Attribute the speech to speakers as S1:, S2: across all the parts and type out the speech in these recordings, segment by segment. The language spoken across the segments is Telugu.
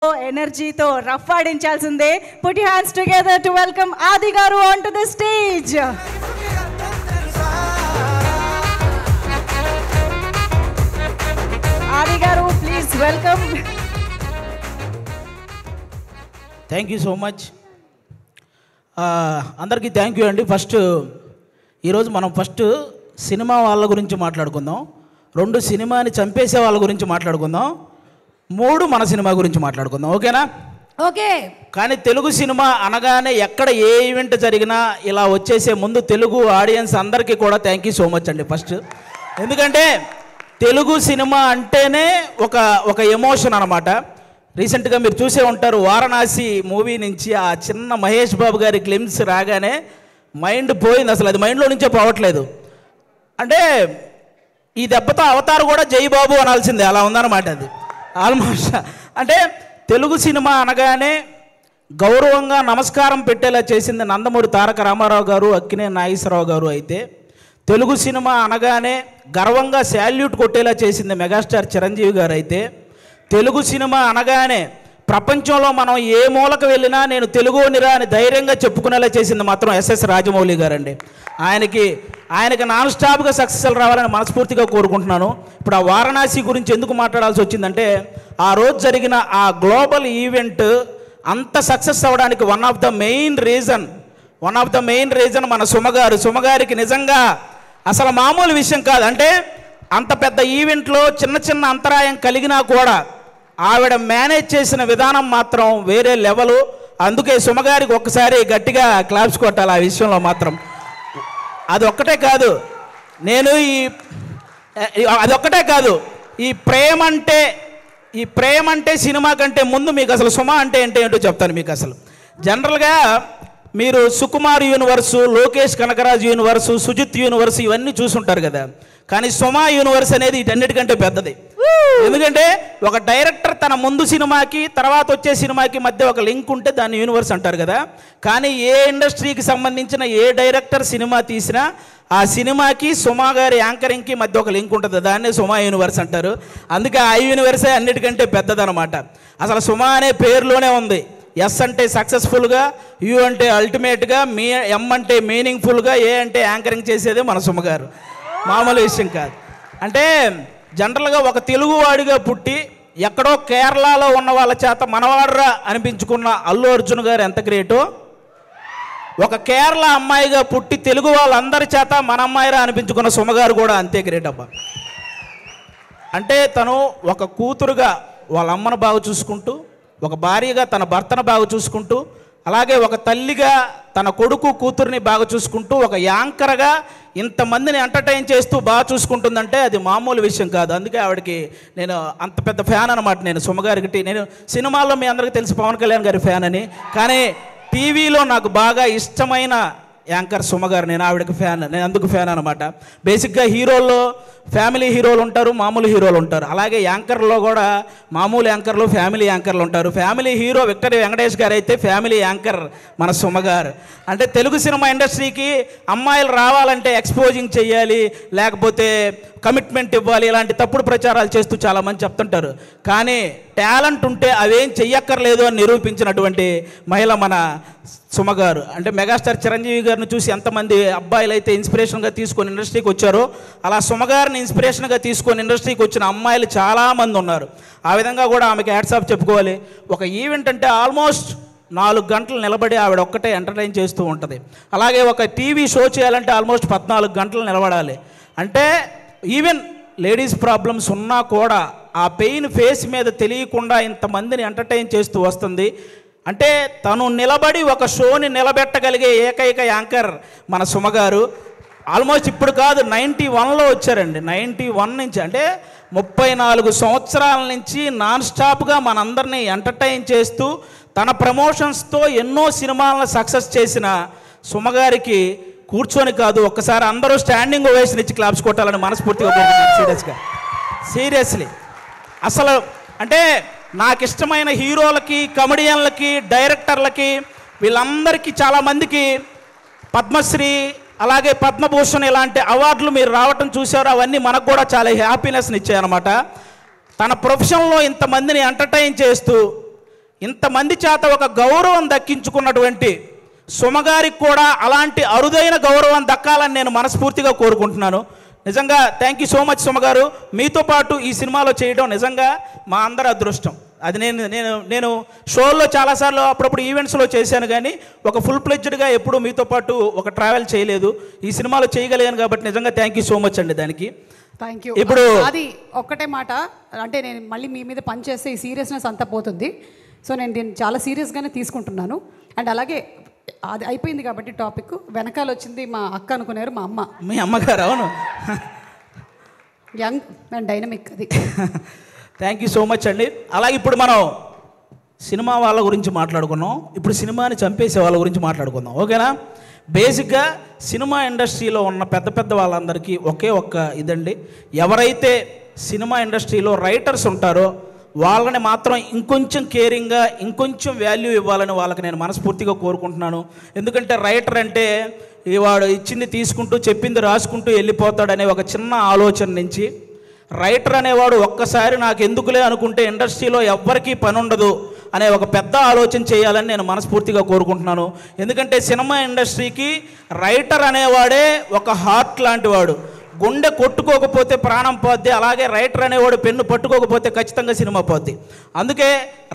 S1: ఎనర్జీతో రఫ్ ఆడించాల్సిందే. Put your hands together to welcome Aadi గారు on to the stage. Aadi గారు please welcome.
S2: Thank you so much. అందరికీ థ్యాంక్ యూ అండి. ఈరోజు మనం సినిమా వాళ్ళ గురించి మాట్లాడుకుందాం, 2 సినిమాని చంపేసే వాళ్ళ గురించి మాట్లాడుకుందాం, 3 మన సినిమా గురించి మాట్లాడుకుందాం. ఓకేనా?
S1: ఓకే.
S2: కానీ తెలుగు సినిమా అనగానే ఎక్కడ ఏ ఈవెంట్ జరిగినా ఇలా వచ్చేసే ముందు తెలుగు ఆడియన్స్ అందరికీ కూడా థ్యాంక్ యూ సో మచ్ అండి ఎందుకంటే తెలుగు సినిమా అంటేనే ఒక ఎమోషన్ అనమాట. రీసెంట్గా మీరు చూసే ఉంటారు, వారణాసి మూవీ నుంచి ఆ చిన్న మహేష్ బాబు గారి గ్లిమ్స్ రాగానే మైండ్ పోయింది, అసలు అది మైండ్లో నుంచే పోవట్లేదు. అంటే ఈ దెబ్బతో అవతారు కూడా జై బాబు అనాల్సిందే, అలా ఉందన్నమాట అది ఆల్మోస్ట్. అంటే తెలుగు సినిమా అనగానే గౌరవంగా నమస్కారం పెట్టేలా చేసింది నందమూరి తారక రామారావు గారు, అక్కినేని నాగేశ్వరరావు గారు. అయితే తెలుగు సినిమా అనగానే గర్వంగా శాల్యూట్ కొట్టేలా చేసింది మెగాస్టార్ చిరంజీవి గారు. అయితే తెలుగు సినిమా అనగానే ప్రపంచంలో మనం ఏ మూలకు వెళ్ళినా నేను తెలుగునిరా అని ధైర్యంగా చెప్పుకునేలా చేసింది మాత్రం ఎస్ఎస్ రాజమౌళి గారండి. ఆయనకి నాన్ స్టాప్గా సక్సెస్లు రావాలని మనస్ఫూర్తిగా కోరుకుంటున్నాను. ఇప్పుడు ఆ వారణాసి గురించి ఎందుకు మాట్లాడాల్సి వచ్చిందంటే, ఆ రోజు జరిగిన ఆ గ్లోబల్ ఈవెంట్ అంత సక్సెస్ అవ్వడానికి one of the main reason మన సుమగారికి నిజంగా అసలు మామూలు విషయం కాదు. అంటే అంత పెద్ద ఈవెంట్లో చిన్న అంతరాయం కలిగినా కూడా ఆవిడ మేనేజ్ చేసిన విధానం మాత్రం వేరే లెవెలు. అందుకే సుమగారికి ఒక్కసారి గట్టిగా క్లాప్స్ కొట్టాలి ఆ విషయంలో మాత్రం. అదొక్కటే కాదు, ఈ ప్రేమ అంటే సినిమా కంటే ముందు మీకు అసలు సుమ అంటే ఏంటో చెప్తాను మీకు. అసలు జనరల్గా మీరు Sukumar universe, Lokesh Kanagaraj universe, Sujeeth universe ఇవన్నీ చూసుంటారు కదా. కానీ సుమ యూనివర్స్ అనేది వీటన్నిటికంటే పెద్దది. ఎందుకంటే ఒక డైరెక్టర్ తన ముందు సినిమాకి తర్వాత వచ్చే సినిమాకి మధ్య ఒక లింక్ ఉంటే దాన్ని యూనివర్స్ అంటారు కదా. కానీ ఏ ఇండస్ట్రీకి సంబంధించిన ఏ డైరెక్టర్ సినిమా తీసినా ఆ సినిమాకి సుమ గారి యాంకరింగ్కి మధ్య ఒక లింక్ ఉంటుంది, దాన్నే సుమ యూనివర్స్ అంటారు. అందుకే ఆ యూనివర్సే అన్నిటికంటే పెద్దదనమాట. అసలు సుమ అనే పేరులోనే ఉంది. ఎస్ అంటే సక్సెస్ఫుల్గా, యు అంటే అల్టిమేట్గా, ఎం అంటే మీనింగ్ఫుల్గా, ఏ అంటే యాంకరింగ్ చేసేదే మన సుమ గారు. మామూలు విషయం కాదు. అంటే జనరల్గా ఒక తెలుగువాడిగా పుట్టి ఎక్కడో కేరళలో ఉన్న వాళ్ళ చేత మనవాడరా అనిపించుకున్న అల్లు అర్జున్ గారు ఎంత గ్రేటో, ఒక కేరళ అమ్మాయిగా పుట్టి తెలుగు వాళ్ళందరి చేత మన అమ్మాయిరా అనిపించుకున్న సుమగారు కూడా అంతే గ్రేట్ అబ్బా. అంటే తను ఒక కూతురుగా వాళ్ళ అమ్మను బాగా చూసుకుంటూ, ఒక భార్యగా తన భర్తను బాగా చూసుకుంటూ, అలాగే ఒక తల్లిగా తన కొడుకు కూతుర్ని బాగా చూసుకుంటూ, ఒక యాంకర్గా ఇంతమందిని ఎంటర్టైన్ చేస్తూ బాగా చూసుకుంటుందంటే అది మామూలు విషయం కాదు. అందుకే ఆవిడకి నేను అంత పెద్ద ఫ్యాన్ అనమాట. నేను సుమగారికి, నేను సినిమాల్లో మీ అందరికీ తెలుసు పవన్ కళ్యాణ్ గారి ఫ్యాన్ అని, కానీ టీవీలో నాకు బాగా ఇష్టమైన యాంకర్ సుమగారు. నేను ఆవిడకి ఫ్యాన్, నేను అందుకు ఫ్యాన్ అనమాట. బేసిక్గా హీరోల్లో ఫ్యామిలీ హీరోలు ఉంటారు, మామూలు హీరోలు ఉంటారు. అలాగే యాంకర్లో కూడా మామూలు యాంకర్లు, ఫ్యామిలీ యాంకర్లు ఉంటారు. ఫ్యామిలీ హీరో విక్టరీ వెంకటేష్ గారు అయితే ఫ్యామిలీ యాంకర్ మన సుమగారు. అంటే తెలుగు సినిమా ఇండస్ట్రీకి అమ్మాయిలు రావాలంటే ఎక్స్పోజింగ్ చెయ్యాలి, లేకపోతే కమిట్మెంట్ ఇవ్వాలి, ఇలాంటి తప్పుడు ప్రచారాలు చేస్తూ చాలామంది చెప్తుంటారు. కానీ టాలెంట్ ఉంటే అవేం చెయ్యక్కర్లేదు అని నిరూపించినటువంటి మహిళ మన సుమగారు. అంటే మెగాస్టార్ చిరంజీవి గారిని చూసి ఎంతమంది అబ్బాయిలు అయితే ఇన్స్పిరేషన్గా తీసుకొని ఇండస్ట్రీకి వచ్చారో, అలా సుమగారిని ఇన్స్పిరేషన్గా తీసుకొని ఇండస్ట్రీకి వచ్చిన అమ్మాయిలు చాలామంది ఉన్నారు. ఆ విధంగా కూడా ఆమెకి హ్యాట్స్ ఆఫ్ చెప్పుకోవాలి. ఒక ఈవెంట్ అంటే ఆల్మోస్ట్ 4 గంటలు నిలబడి ఆవిడ ఒక్కటే ఎంటర్టైన్ చేస్తూ ఉంటుంది. అలాగే ఒక టీవీ షో చేయాలంటే ఆల్మోస్ట్ 14 గంటలు నిలబడాలి. అంటే ఈవెన్ లేడీస్ ప్రాబ్లమ్స్ ఉన్నా కూడా ఆ పెయిన్ ఫేస్ మీద తెలియకుండా ఇంతమందిని ఎంటర్టైన్ చేస్తూ వస్తుంది. అంటే తను నిలబడి ఒక షోని నిలబెట్టగలిగే ఏకైక యాంకర్ మన సుమగారు. ఆల్మోస్ట్ ఇప్పుడు కాదు, 91లో వచ్చారండి. 91 నుంచి, అంటే 34 సంవత్సరాల నుంచి నాన్ స్టాప్గా మనందరినీ ఎంటర్టైన్ చేస్తూ తన ప్రమోషన్స్తో ఎన్నో సినిమాలను సక్సెస్ చేసిన సుమగారికి కూర్చొని కాదు, ఒక్కసారి అందరూ స్టాండింగ్ ఓవేషన్ ఇచ్చి క్లాప్స్ కొట్టాలని మనస్ఫూర్తిగా కోరుకుంటున్నాను. సీరియస్లీ అసలు అంటే నాకు ఇష్టమైన హీరోలకి, కమెడియన్లకి, డైరెక్టర్లకి, వీళ్ళందరికీ చాలామందికి పద్మశ్రీ, అలాగే పద్మభూషణ్ ఇలాంటి అవార్డులు మీరు రావటం చూశారు. అవన్నీ మనకు కూడా చాలా హ్యాపీనెస్ని ఇచ్చాయన్నమాట. తన ప్రొఫెషన్లో ఇంతమందిని ఎంటర్టైన్ చేస్తూ ఇంతమంది చేత ఒక గౌరవం దక్కించుకున్నటువంటి సుమగారికి కూడా అలాంటి అరుదైన గౌరవం దక్కాలని నేను మనస్ఫూర్తిగా కోరుకుంటున్నాను. నిజంగా థ్యాంక్ యూ సో మచ్ సుమగారు. మీతో పాటు ఈ సినిమాలో చేయడం నిజంగా మా అందరి అదృష్టం. అది నేను షోల్లో చాలాసార్లు అప్పుడప్పుడు ఈవెంట్స్లో చేశాను, కానీ ఒక ఫుల్ ప్లెడ్జ్డ్గా ఎప్పుడూ మీతో పాటు ఒక ట్రావెల్ చేయలేదు. ఈ సినిమాలో చేయగలిగాను కాబట్టి నిజంగా థ్యాంక్ యూ సో మచ్ అండి దానికి.
S3: Thank you.
S2: ఇప్పుడు
S3: అది ఒక్కటే మాట, అంటే నేను మళ్ళీ మీ మీద పని చేస్తే ఈ సీరియస్నెస్ అంతా పోతుంది. సో నేను దీన్ని చాలా సీరియస్గానే తీసుకుంటున్నాను. అండ్ అలాగే అది అయిపోయింది కాబట్టి టాపిక్ వెనకాల వచ్చింది మా అక్క అనుకున్నారు, మా అమ్మ.
S2: మీ అమ్మగారు? అవును,
S3: యంగ్ అండ్ డైనమిక్. అది
S2: థ్యాంక్ యూ సో మచ్ అండి. అలాగే ఇప్పుడు మనం సినిమా వాళ్ళ గురించి మాట్లాడుకున్నాం, ఇప్పుడు సినిమాని చంపేసే వాళ్ళ గురించి మాట్లాడుకుందాం, ఓకేనా? బేసిక్గా సినిమా ఇండస్ట్రీలో ఉన్న పెద్ద పెద్ద వాళ్ళందరికీ ఒకే ఒక్క ఇదండి, ఎవరైతే సినిమా ఇండస్ట్రీలో రైటర్స్ ఉంటారో వాళ్ళని మాత్రం ఇంకొంచెం కేరింగ్గా ఇంకొంచెం వాల్యూ ఇవ్వాలని వాళ్ళకి నేను మనస్ఫూర్తిగా కోరుకుంటున్నాను. ఎందుకంటే రైటర్ అంటే వాడు ఇచ్చింది తీసుకుంటూ చెప్పింది రాసుకుంటూ వెళ్ళిపోతాడనే ఒక చిన్న ఆలోచన నుంచి రైటర్ అనేవాడు ఒక్కసారి నాకు ఎందుకులే అనుకుంటే ఇండస్ట్రీలో ఎవ్వరికీ పని ఉండదు అనే ఒక పెద్ద ఆలోచన చేయాలని నేను మనస్ఫూర్తిగా కోరుకుంటున్నాను. ఎందుకంటే సినిమా ఇండస్ట్రీకి రైటర్ అనేవాడే ఒక హార్ట్ లాంటి వాడు. గుండె కొట్టుకోకపోతే ప్రాణం పోద్ది, అలాగే రైటర్ అనేవాడు పెన్ను పట్టుకోకపోతే ఖచ్చితంగా సినిమా పోద్ది. అందుకే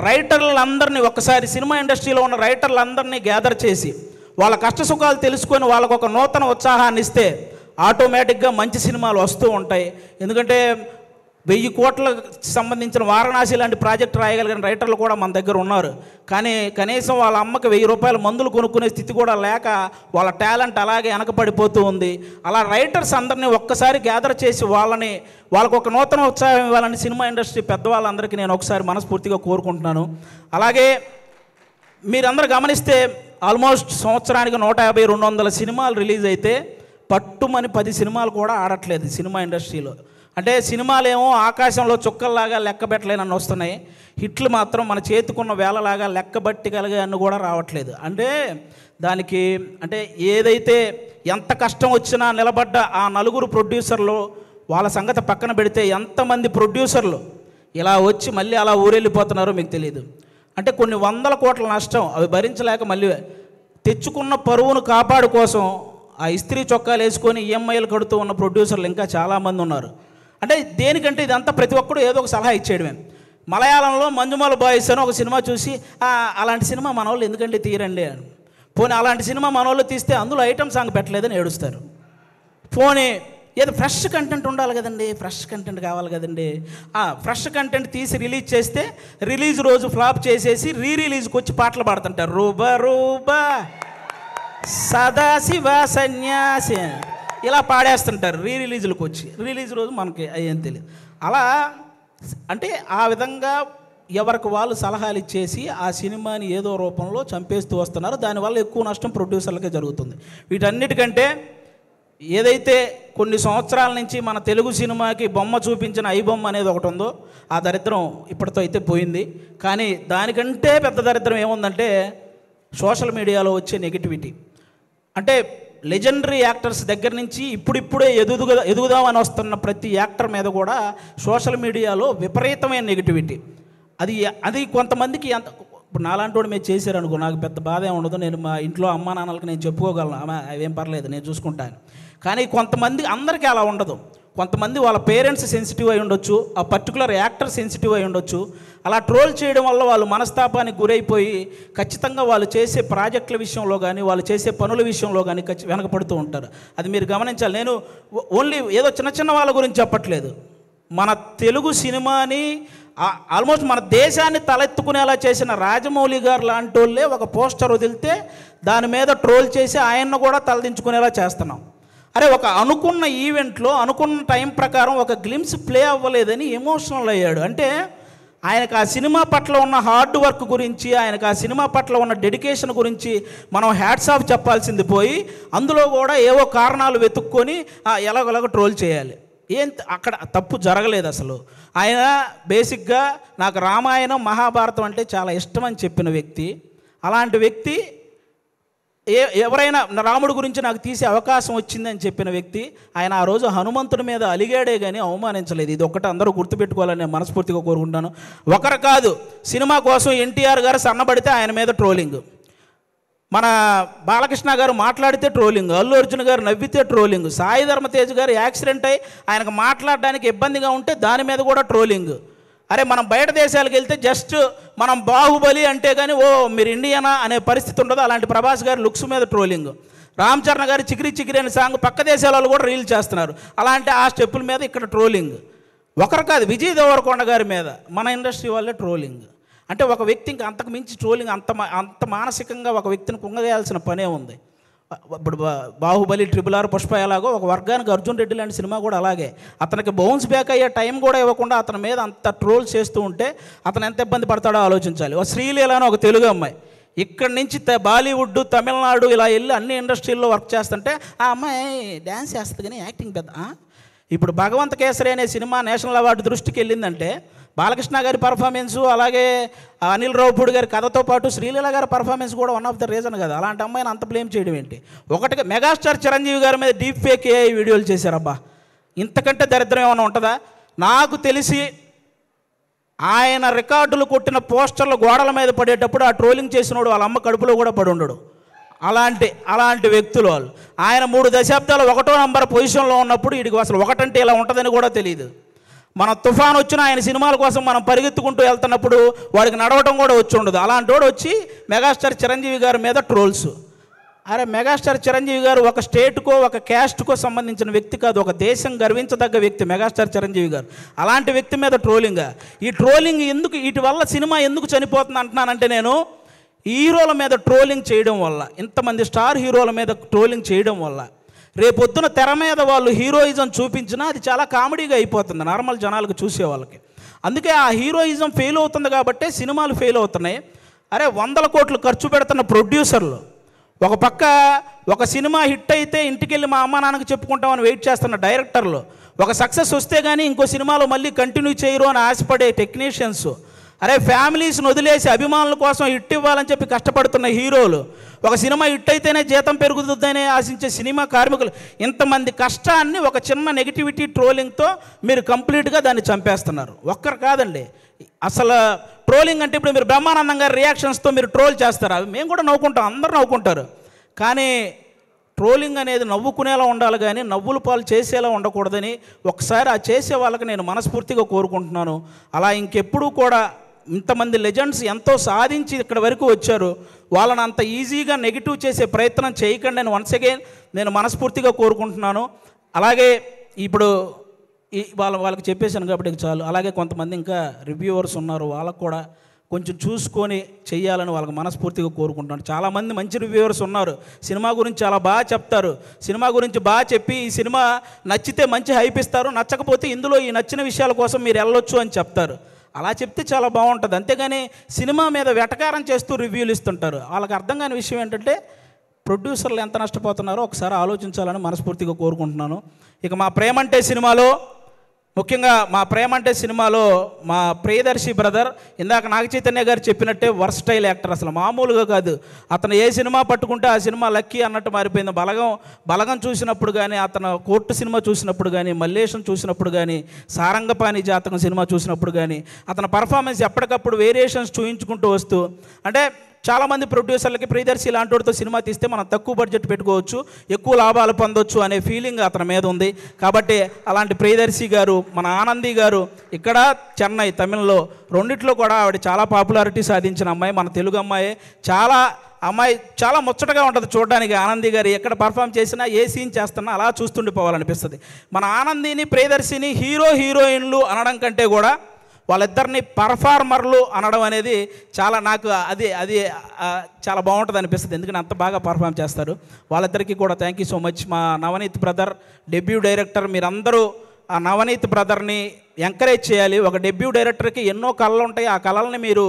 S2: రైటర్లందరినీ ఒక్కసారి సినిమా ఇండస్ట్రీలో ఉన్న రైటర్లందరినీ గ్యాదర్ చేసి వాళ్ళ కష్టసుఖాలు తెలుసుకొని వాళ్ళకు ఒక నూతన ఉత్సాహాన్ని ఇస్తే ఆటోమేటిక్గా మంచి సినిమాలు వస్తూ ఉంటాయి. ఎందుకంటే 1000 కోట్లకు సంబంధించిన వారణాసి లాంటి ప్రాజెక్ట్ రాయగలిగిన రైటర్లు కూడా మన దగ్గర ఉన్నారు, కానీ కనీసం వాళ్ళ అమ్మకి 1000 రూపాయల మందులు కొనుక్కునే స్థితి కూడా లేక వాళ్ళ టాలెంట్ అలాగే వెనకబడిపోతూ ఉంది. అలా రైటర్స్ అందరినీ ఒక్కసారి గ్యాదర్ చేసి వాళ్ళకు ఒక నూతన ఉత్సాహం ఇవ్వాలని సినిమా ఇండస్ట్రీ పెద్దవాళ్ళందరికీ నేను ఒకసారి మనస్ఫూర్తిగా కోరుకుంటున్నాను. అలాగే మీరందరూ గమనిస్తే ఆల్మోస్ట్ సంవత్సరానికి 150-200 సినిమాలు రిలీజ్ అయితే పట్టుమని 10 సినిమాలు కూడా ఆడట్లేదు సినిమా ఇండస్ట్రీలో. అంటే సినిమాలేమో ఆకాశంలో చుక్కల్లాగా లెక్క పెట్టలేనని వస్తున్నాయి, హిట్లు మాత్రం మన చేతికున్న వేలలాగా లెక్కబట్టగలిగే అన్ని కూడా రావట్లేదు. అంటే దానికి అంటే ఏదైతే ఎంత కష్టం వచ్చినా నిలబడ్డ ఆ 4 ప్రొడ్యూసర్లు వాళ్ళ సంగతి పక్కన పెడితే ఎంతమంది ప్రొడ్యూసర్లు ఇలా వచ్చి మళ్ళీ అలా ఊరెళ్ళిపోతున్నారో మీకు తెలియదు. అంటే కొన్ని 100 కోట్ల నష్టం అవి భరించలేక మళ్ళీ తెచ్చుకున్న పరువును కాపాడు కోసం ఆ ఇస్త్రీ చొక్కాలు వేసుకొని ఈఎంఐలు కడుతూ ఉన్న ప్రొడ్యూసర్లు ఇంకా చాలామంది ఉన్నారు. అంటే దేనికంటే ఇదంతా ప్రతి ఒక్కడు ఏదో ఒక సలహా ఇచ్చేయడమే. మలయాళంలో మంజుమాల బాయ్స్ అని ఒక సినిమా చూసి అలాంటి సినిమా మన వాళ్ళు ఎందుకంటే తీరండి అని, పోనీ అలాంటి సినిమా మన వాళ్ళు తీస్తే అందులో ఐటమ్ సాంగ్ పెట్టలేదని ఏడుస్తారు. పోనీ ఏదో ఫ్రెష్ కంటెంట్ ఉండాలి కదండి, ఫ్రెష్ కంటెంట్ కావాలి కదండి, ఫ్రెష్ కంటెంట్ తీసి రిలీజ్ చేస్తే రిలీజ్ రోజు ఫ్లాప్ చేసేసి రిలీజ్కి వచ్చి పాటలు పాడుతుంటారు. రూబా రూబా సదాశివ సన్యాసి ఇలా పాడేస్తుంటారు రిలీజులకు వచ్చి. రిలీజ్ రోజు మనకి అయ్యేం తెలియదు. అలా అంటే ఆ విధంగా ఎవరికి వాళ్ళు సలహాలు ఇచ్చేసి ఆ సినిమాని ఏదో రూపంలో చంపేస్తూ వస్తున్నారు. దానివల్ల ఎక్కువ నష్టం ప్రొడ్యూసర్లకే జరుగుతుంది. వీటన్నిటికంటే ఏదైతే కొన్ని సంవత్సరాల నుంచి మన తెలుగు సినిమాకి బొమ్మ చూపించిన ఐబొమ్మ అనేది ఒకటి ఉందో ఆ దరిద్రం ఇప్పటితో అయితే పోయింది. కానీ దానికంటే పెద్ద దరిద్రం ఏముందంటే సోషల్ మీడియాలో వచ్చే నెగిటివిటీ. అంటే లెజెండరీ యాక్టర్స్ దగ్గర నుంచి ఇప్పుడిప్పుడే ఎదుగుదామని వస్తున్న ప్రతి యాక్టర్ మీద కూడా సోషల్ మీడియాలో విపరీతమైన నెగిటివిటీ. అది కొంతమందికి ఇప్పుడు నాలాంటి వాడు మీరు చేశారనుకో నాకు పెద్ద బాధ ఏమి ఉండదు, నేను మా ఇంట్లో అమ్మా నాన్నలకు నేను చెప్పుకోగలను, అవేం పర్లేదు నేను చూసుకుంటాను. కానీ కొంతమంది అందరికీ అలా ఉండదు. కొంతమంది వాళ్ళ పేరెంట్స్ సెన్సిటివ్ అయి ఉండొచ్చు, ఆ పర్టికులర్ యాక్టర్ సెన్సిటివ్ అయి ఉండొచ్చు. అలా ట్రోల్ చేయడం వల్ల వాళ్ళు మనస్తాపానికి గురైపోయి ఖచ్చితంగా వాళ్ళు చేసే ప్రాజెక్టుల విషయంలో కానీ వాళ్ళు చేసే పనుల విషయంలో కానీ వెనకపడుతూ ఉంటారు. అది మీరు గమనించాలి. నేను ఓన్లీ ఏదో చిన్న చిన్న వాళ్ళ గురించి చెప్పట్లేదు, మన తెలుగు సినిమాని ఆల్మోస్ట్ మన దేశాన్ని తలెత్తుకునేలా చేసిన రాజమౌళి గారు లాంటి వాళ్ళే ఒక పోస్టర్ వదిలితే దాని మీద ట్రోల్ చేసి ఆయన్ని కూడా తలదించుకునేలా చేస్తున్నాం. అరే ఒక అనుకున్న ఈవెంట్లో అనుకున్న టైం ప్రకారం ఒక గ్లిమ్స్ ప్లే అవ్వలేదని ఎమోషనల్ అయ్యాడు. అంటే ఆయనకు ఆ సినిమా పట్ల ఉన్న హార్డ్ వర్క్ గురించి, ఆయనకు ఆ సినిమా పట్ల ఉన్న డెడికేషన్ గురించి మనం హ్యాట్స్ ఆఫ్ చెప్పాల్సింది పోయి అందులో కూడా ఏవో కారణాలు వెతుక్కొని ఎలాగోలాగ ట్రోల్ చేయాలి. అక్కడ తప్పు జరగలేదు అసలు. ఆయన బేసిక్గా నాకు రామాయణం మహాభారతం అంటే చాలా ఇష్టం అని చెప్పిన వ్యక్తి. అలాంటి వ్యక్తి ఎవరైనా రాముడి గురించి నాకు తీసే అవకాశం వచ్చిందని చెప్పిన వ్యక్తి ఆయన ఆ రోజు హనుమంతుడి మీద అలిగాడే కానీ అవమానించలేదు. ఇది ఒక్కటి అందరూ గుర్తుపెట్టుకోవాలని నేను మనస్ఫూర్తిగా కోరుకుంటాను. ఒకరు కాదు, సినిమా కోసం ఎన్టీఆర్ గారు సన్నబడితే ఆయన మీద ట్రోలింగ్, మన బాలకృష్ణ గారు మాట్లాడితే ట్రోలింగ్, అల్లు అర్జున్ గారు నవ్వితే ట్రోలింగ్, సాయి ధర్మతేజ్ గారు యాక్సిడెంట్ అయ్యి ఆయనకు మాట్లాడడానికి ఇబ్బందిగా ఉంటే దాని మీద కూడా ట్రోలింగ్. అరే మనం బయట దేశాలకు వెళ్తే జస్ట్ మనం బాహుబలి అంటే కానీ ఓ మీరు ఇండియనా అనే పరిస్థితి ఉండదు. అలాంటి ప్రభాస్ గారి లుక్స్ మీద ట్రోలింగ్, రామ్ చరణ్ గారి చికిరి చికిరి అనే సాంగ్ పక్క దేశాల వాళ్ళు కూడా రీల్ చేస్తున్నారు. అలాంటి ఆ స్టెప్పుల మీద ఇక్కడ ట్రోలింగ్. ఒకరు కాదు, విజయ్ దేవరకొండ గారి మీద మన ఇండస్ట్రీ వాళ్ళే ట్రోలింగ్. అంటే ఒక వ్యక్తి ఇంకా అంతకు మించి ట్రోలింగ్, అంత మానసికంగా ఒక వ్యక్తిని కుంగవేయాల్సిన పనే ఉంది. ఇప్పుడు బాహుబలి, RRR, పుష్ప ఎలాగో ఒక వర్గానికి అర్జున్ రెడ్డి లాంటి సినిమా కూడా అలాగే. అతనికి బౌన్స్ బ్యాక్ అయ్యే టైం కూడా ఇవ్వకుండా అతని మీద అంత ట్రోల్ చేస్తూ ఉంటే అతను ఎంత ఇబ్బంది పడతాడో ఆలోచించాలి. ఒక శ్రీలీల అని ఒక తెలుగు అమ్మాయి ఇక్కడి నుంచి బాలీవుడ్, తమిళనాడు ఇలా వెళ్ళి అన్ని ఇండస్ట్రీల్లో వర్క్ చేస్తుంటే ఆ అమ్మాయి డ్యాన్స్ చేస్తుంది కానీ యాక్టింగ్ పెద్ద. ఇప్పుడు భగవంత కేసరి అనే సినిమా నేషనల్ అవార్డు దృష్టికి వెళ్ళిందంటే బాలకృష్ణ గారి పర్ఫార్మెన్సు, అలాగే అనిల్ రావుపూడి గారి కథతో పాటు శ్రీలీల గారి పర్ఫార్మెన్స్ కూడా వన్ ఆఫ్ ద రీజన్ కదా. అలాంటి అమ్మాయిని అంత బ్లేమ్ చేయడం ఏంటి? ఒకటిగా మెగాస్టార్ చిరంజీవి గారి మీద డీప్ ఫేక్ AI వీడియోలు చేశారబ్బా, ఇంతకంటే దరిద్రం ఏమైనా ఉంటుందా? నాకు తెలిసి ఆయన రికార్డులు కొట్టిన పోస్టర్లు గోడల మీద పడేటప్పుడు ఆ ట్రోలింగ్ చేసినోడు వాళ్ళ అమ్మ కడుపులో కూడా పడి ఉండడు. అలాంటి వ్యక్తులు వాళ్ళు. ఆయన 3 దశాబ్దాలు 1వ నంబర్ పొజిషన్లో ఉన్నప్పుడు వీడికి అసలు ఒకటంటే ఇలా ఉంటుందని కూడా తెలియదు. మన తుఫాన్ వచ్చిన ఆయన సినిమాల కోసం మనం పరిగెత్తుకుంటూ వెళ్తున్నప్పుడు వాడికి నడవటం కూడా వచ్చి ఉండదు. అలాంటి వాడు వచ్చి మెగాస్టార్ చిరంజీవి గారి మీద ట్రోల్స్. అరే మెగాస్టార్ చిరంజీవి గారు ఒక స్టేట్కో ఒక క్యాస్ట్కో సంబంధించిన వ్యక్తి కాదు, ఒక దేశం గర్వించదగ్గ వ్యక్తి మెగాస్టార్ చిరంజీవి గారు. అలాంటి వ్యక్తి మీద ట్రోలింగ్. ఈ ట్రోలింగ్ ఎందుకు, వీటి వల్ల సినిమా ఎందుకు చనిపోతుంది అంటున్నానంటే, నేను హీరోల మీద ట్రోలింగ్ చేయడం వల్ల, ఇంతమంది స్టార్ హీరోల మీద ట్రోలింగ్ చేయడం వల్ల రేపొద్దున తెర మీద వాళ్ళు హీరోయిజం చూపించినా అది చాలా కామెడీగా అయిపోతుంది నార్మల్ జనాలకు, చూసే వాళ్ళకి. అందుకే ఆ హీరోయిజం ఫెయిల్ అవుతుంది కాబట్టి సినిమాలు ఫెయిల్ అవుతున్నాయి. అరే 100 కోట్లు ఖర్చు పెడుతున్న ప్రొడ్యూసర్లు ఒక పక్క ఒక సినిమా హిట్ అయితే ఇంటికెళ్ళి మా అమ్మ నాన్నకి చెప్పుకుంటామని వెయిట్ చేస్తున్న డైరెక్టర్లు, ఒక సక్సెస్ వస్తే కానీ ఇంకో సినిమాలో మళ్ళీ కంటిన్యూ చేయరు అని ఆశపడే టెక్నీషియన్స్, అరే ఫ్యామిలీస్ని వదిలేసి అభిమానుల కోసం హిట్ ఇవ్వాలని చెప్పి కష్టపడుతున్న హీరోలు, ఒక సినిమా హిట్ అయితేనే జీతం పెరుగుతుందనే ఆశించే సినిమా కార్మికులు, ఇంతమంది కష్టాన్ని ఒక చిన్న నెగిటివిటీ ట్రోలింగ్తో మీరు కంప్లీట్గా దాన్ని చంపేస్తున్నారు. ఒక్కరు కాదండి, అసలు ట్రోలింగ్ అంటే ఇప్పుడు మీరు బ్రహ్మానందం గారి రియాక్షన్స్తో మీరు ట్రోల్ చేస్తారు, అవి మేము కూడా నవ్వుకుంటాం, అందరూ నవ్వుకుంటారు. కానీ ట్రోలింగ్ అనేది నవ్వుకునేలా ఉండాలి కానీ నవ్వుల పాలు చేసేలా ఉండకూడదని ఒకసారి ఆ చేసే వాళ్ళకి నేను మనస్ఫూర్తిగా కోరుకుంటున్నాను. అలా ఇంకెప్పుడూ కూడా ఇంతమంది లెజెండ్స్ ఎంతో సాధించి ఇక్కడ వరకు వచ్చారు, వాళ్ళని అంత ఈజీగా నెగిటివ్ చేసే ప్రయత్నం చేయకండి అని వన్స్ అగైన్ నేను మనస్ఫూర్తిగా కోరుకుంటున్నాను. అలాగే ఇప్పుడు వాళ్ళకి చెప్పేశాను కాబట్టి చాలు. అలాగే కొంతమంది ఇంకా రివ్యూవర్స్ ఉన్నారు, వాళ్ళకు కూడా కొంచెం చూసుకొని చెయ్యాలని వాళ్ళకి మనస్ఫూర్తిగా కోరుకుంటున్నాను. చాలామంది మంచి రివ్యూవర్స్ ఉన్నారు, సినిమా గురించి చాలా బాగా చెప్తారు, సినిమా గురించి బాగా చెప్పి ఈ సినిమా నచ్చితే మంచి హైప్ ఇస్తారు, నచ్చకపోతే ఇందులో ఈ నచ్చిన విషయాల కోసం మీరు వెళ్ళొచ్చు అని చెప్తారు. అలా చెప్తే చాలా బాగుంటుంది. అంతేగాని సినిమా మీద వెటకారం చేస్తూ రివ్యూలు ఇస్తుంటారు. వాళ్ళకి అర్థం కాని విషయం ఏంటంటే ప్రొడ్యూసర్లు ఎంత నష్టపోతున్నారో ఒకసారి ఆలోచించాలని మనస్ఫూర్తిగా కోరుకుంటున్నాను. ఇక మా ప్రేమంటే సినిమాలో, ముఖ్యంగా మా ప్రేమంటే సినిమాలో మా ప్రియదర్శి బ్రదర్ ఇందాక నాగ చైతన్య గారు చెప్పినట్టే వర్స్టైల్ యాక్టర్, అసలు మామూలుగా కాదు. అతను ఏ సినిమా పట్టుకుంటే ఆ సినిమా లక్కీ అన్నట్టు మారిపోయింది. బలగం చూసినప్పుడు కానీ, అతను కోర్టు సినిమా చూసినప్పుడు కానీ, మల్లేశం చూసినప్పుడు కానీ, సారంగపాణి జాతకం సినిమా చూసినప్పుడు కానీ అతని పర్ఫార్మెన్స్ ఎప్పటికప్పుడు వేరియేషన్స్ చూయించుకుంటూ వస్తూ, అంటే చాలామంది ప్రొడ్యూసర్లకి ప్రియదర్శి ఇలాంటి వాడితో సినిమా తీస్తే మనం తక్కువ బడ్జెట్ పెట్టుకోవచ్చు, ఎక్కువ లాభాలు పొందొచ్చు అనే ఫీలింగ్ అతని మీద ఉంది. కాబట్టి అలాంటి ప్రియదర్శి గారు, మన ఆనంది గారు ఇక్కడ చెన్నై, తమిళ్లో రెండిట్లో కూడా ఆవిడ చాలా పాపులారిటీ సాధించిన అమ్మాయి, మన తెలుగు అమ్మాయి. చాలా ముచ్చటగా ఉంటుంది చూడడానికి. ఆనంది గారు ఎక్కడ పర్ఫామ్ చేసినా, ఏ సీన్ చేస్తున్నా అలా చూస్తుండిపోవాలనిపిస్తుంది. మన ఆనందిని ప్రియదర్శిని హీరోయిన్లు అనడం కంటే కూడా వాళ్ళిద్దరిని పర్ఫార్మర్లు అనడం అనేది చాలా నాకు అది చాలా బాగుంటుంది అనిపిస్తుంది. ఎందుకంటే అంత బాగా పర్ఫామ్ చేస్తారు. వాళ్ళిద్దరికీ కూడా థ్యాంక్ యూ సో మచ్. మా నవనీత్ బ్రదర్ డెబ్యూ డైరెక్టర్, మీరందరూ ఆ నవనీత్ బ్రదర్ని ఎంకరేజ్ చేయాలి. ఒక డెబ్యూ డైరెక్టర్కి ఎన్నో కళలు ఉంటాయి, ఆ కళల్ని మీరు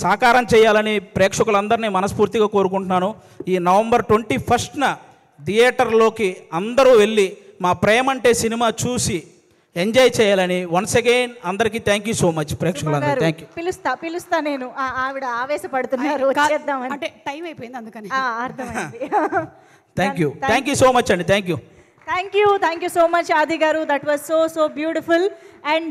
S2: సాకారం చేయాలని ప్రేక్షకులందరినీ మనస్ఫూర్తిగా కోరుకుంటున్నాను. ఈ నవంబర్ 21న థియేటర్లోకి అందరూ వెళ్ళి మా ప్రేమంటే సినిమా చూసి ఎంజాయ్ చేయాలని వన్స్ అగైన్ అందరికీ థ్యాంక్ యూ సో మచ్ ప్రేక్షకులందరూ థ్యాంక్ యూ.
S1: పిలుస్తా నేను ఆవిడ ఆవేశపడుతున్నారు వచ్చేద్దామని.
S3: అంటే టైం అయిపోయింది అందుకని.
S1: అర్థమైంది.
S2: థ్యాంక్ యూ సో మచ్ అండి. థ్యాంక్ యూ
S1: సో మచ్ ఆది గారు. That was so beautiful. And